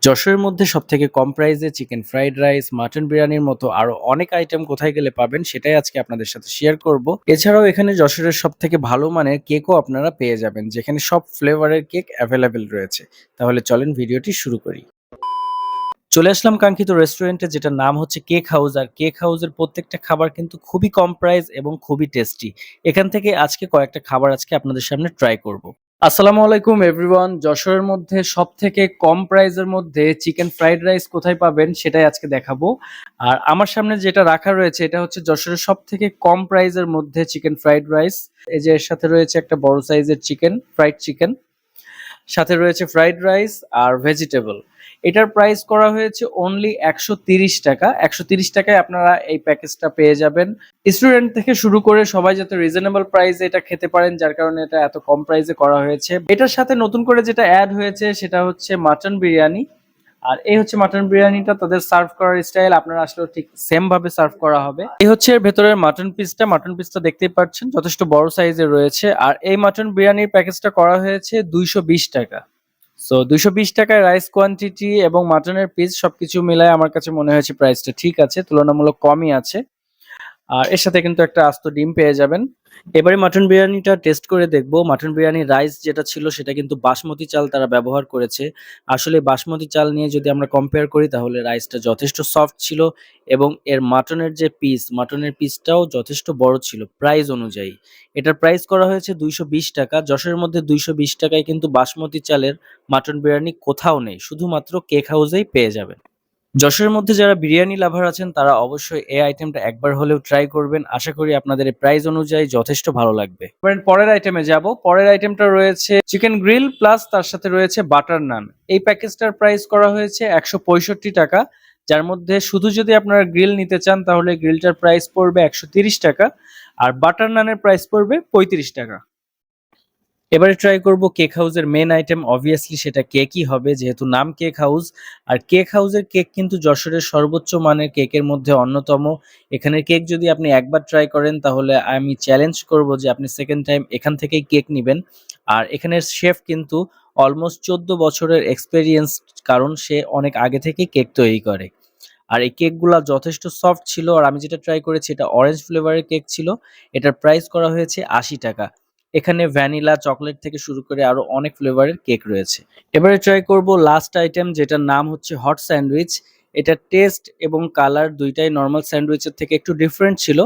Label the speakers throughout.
Speaker 1: যশোরের মধ্যে সবথেকে কম প্রাইসে চিকেন ফ্রাইড রাইস, মাটন বিরিয়ানির মতো আরো অনেক আইটেম কোথায় গেলে পাবেন সেটাই আজকে আপনাদের সাথে শেয়ার করব। এছাড়াও এখানে যশোরের সবথেকে ভালো মানের কেকও আপনারা পেয়ে যাবেন, যেখানে সব ফ্লেভারের কেক অ্যাভেলেবেল রয়েছে। তাহলে চলেন ভিডিওটি শুরু করি। চলে আসলাম কাঙ্ক্ষিত রেস্টুরেন্টে, যেটার নাম হচ্ছে কেক হাউস। আর কেক হাউসের প্রত্যেকটা খাবার কিন্তু খুবই কম প্রাইস এবং খুবই টেস্টি। এখান থেকে আজকে কয়েকটা খাবার আপনাদের সামনে ট্রাই করব। আসসালামু আলাইকুম এভরিওয়ান। যশোরের মধ্যে সবথেকে কম প্রাইসের মধ্যে চিকেন ফ্রাইড রাইস কোথায় পাবেন সেটাই আজকে দেখাবো। আর আমার সামনে যেটা রাখা রয়েছে এটা হচ্ছে যশোরের সবথেকে কম প্রাইসের মধ্যে চিকেন ফ্রাইড রাইস। এই যে এর সাথে রয়েছে একটা বড় সাইজের চিকেন, ফ্রাইড চিকেন, সাথে রয়েছে ফ্রাইড রাইস আর ভেজিটেবল। এটার প্রাইস করা হয়েছে অনলি 130 টাকা। 130 টাকায় আপনারা এই প্যাকেজটা পেয়ে যাবেন। স্টুডেন্ট থেকে শুরু করে সবাই যাতে রিজনেবল প্রাইসে এটা খেতে পারেন, যার কারণে এটা এত কম প্রাইসে করা হয়েছে। এটার সাথে নতুন করে যেটা অ্যাড হয়েছে সেটা হচ্ছে মাটন বিরিয়ানি। আর এই হচ্ছে মাটন বিরিয়ানিটা, তাদের সার্ভ করার স্টাইল আপনারা আসলে ঠিক সেম ভাবে সার্ভ করা হবে। এই হচ্ছে এর ভেতরের মাটন পিসটা দেখতেই পাচ্ছেন যথেষ্ট বড় সাইজের রয়েছে। আর এই মাটন বিরিয়ানির প্যাকেজটা করা হয়েছে 220 টাকা। সো 220 টাকায় রাইস কোয়ান্টিটি এবং মাটনের পিস সবকিছু মিলায় আমার কাছে মনে হয়েছে প্রাইসটা ঠিক আছে, তুলনামূলক কমই আছে। আর এর সাথে কিন্তু একটা আস্ত ডিম পেয়ে যাবেন। এবারে মাটন বিরিয়ানিটা টেস্ট করে দেখবো। মাটন বিরিয়ানির রাইস যেটা ছিল সেটা কিন্তু বাসমতি চাল তারা ব্যবহার করেছে। আসলে বাসমতি চাল নিয়ে যদি আমরা কম্পেয়ার করি তাহলে রাইসটা যথেষ্ট সফট ছিল এবং এর মাটনের পিসটাও যথেষ্ট বড় ছিল প্রাইস অনুযায়ী। এটার প্রাইস করা হয়েছে 220 টাকা। যশোরের মধ্যে 220 টাকায় কিন্তু বাসমতি চালের মাটন বিরিয়ানি কোথাও নেই, শুধুমাত্র কেক হাউসেই পেয়ে যাবেন। যশোরের মধ্যে যারা বিরিয়ানি লাভার আছেন তারা অবশ্যই এই আইটেমটা একবার হলেও ট্রাই করবেন। আশা করি আপনাদের এই প্রাইস অনুযায়ী যথেষ্ট ভালো লাগবে। এবার পরের আইটেমে যাব। পরের আইটেমটা রয়েছে চিকেন গ্রিল প্লাস তার সাথে রয়েছে বাটার নান। এই প্যাকেজটার প্রাইস করা হয়েছে 165 টাকা, যার মধ্যে শুধু যদি আপনারা গ্রিল নিতে চান তাহলে গ্রিলটার প্রাইস পড়বে 130 টাকা আর বাটার নানের প্রাইস পড়বে 35 টাকা। এবারে ট্রাই করব কেক হাউসের মেন আইটেম, অবভিয়াসলি সেটা কেকই হবে যেহেতু নাম কেক হাউস। আর কেক হাউসের কেক কিন্তু যশোরের সর্বোচ্চ মানের কেকের মধ্যে অন্যতম। এখানের কেক যদি আপনি একবার ট্রাই করেন তাহলে আমি চ্যালেঞ্জ করব যে আপনি সেকেন্ড টাইম এখান থেকেই কেক নিবেন। আর এখানের শেফ কিন্তু অলমোস্ট 14 বছরের এক্সপেরিয়েন্স, কারণ সে অনেক আগে থেকেই কেক তৈরি করে। আর এই কেকগুলা যথেষ্ট সফট ছিল। আর আমি যেটা ট্রাই করেছি এটা অরেঞ্জ ফ্লেভারের কেক ছিল। এটার প্রাইস করা হয়েছে 80 টাকা। এখানে ভ্যানিলা, চকলেট থেকে শুরু করে আরো অনেক ফ্লেভারের কেক রয়েছে। এবারে ট্রাই করব লাস্ট আইটেম, যেটার নাম হচ্ছে হট স্যান্ডউইচ। এটার টেস্ট এবং কালার দুইটাই নর্মাল স্যান্ডউইচের থেকে একটু ডিফারেন্ট ছিল।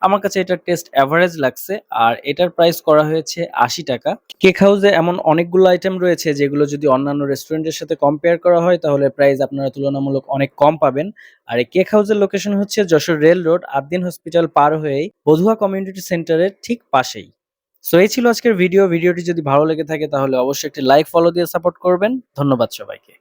Speaker 1: আমার কাছে এটার টেস্ট অ্যাভারেজ লাগছে। আর এটার প্রাইস করা হয়েছে 80 টাকা। কেক হাউসে এমন অনেকগুলো আইটেম রয়েছে যেগুলো যদি অন্যান্য রেস্টুরেন্টের সাথে কম্পেয়ার করা হয় তাহলে প্রাইস আপনারা তুলনামূলক অনেক কম পাবেন। আর এই কেক হাউসের লোকেশন হচ্ছে Jessore rail road, Addin hospital পার হয়েই বধুয়া কমিউনিটি সেন্টারের ঠিক পাশেই। সো এই ছিল আজকের ভিডিওটি যদি ভালো লেগে থাকে তাহলে অবশ্যই একটি লাইক, ফলো দিয়ে সাপোর্ট করবেন। ধন্যবাদ সবাইকে।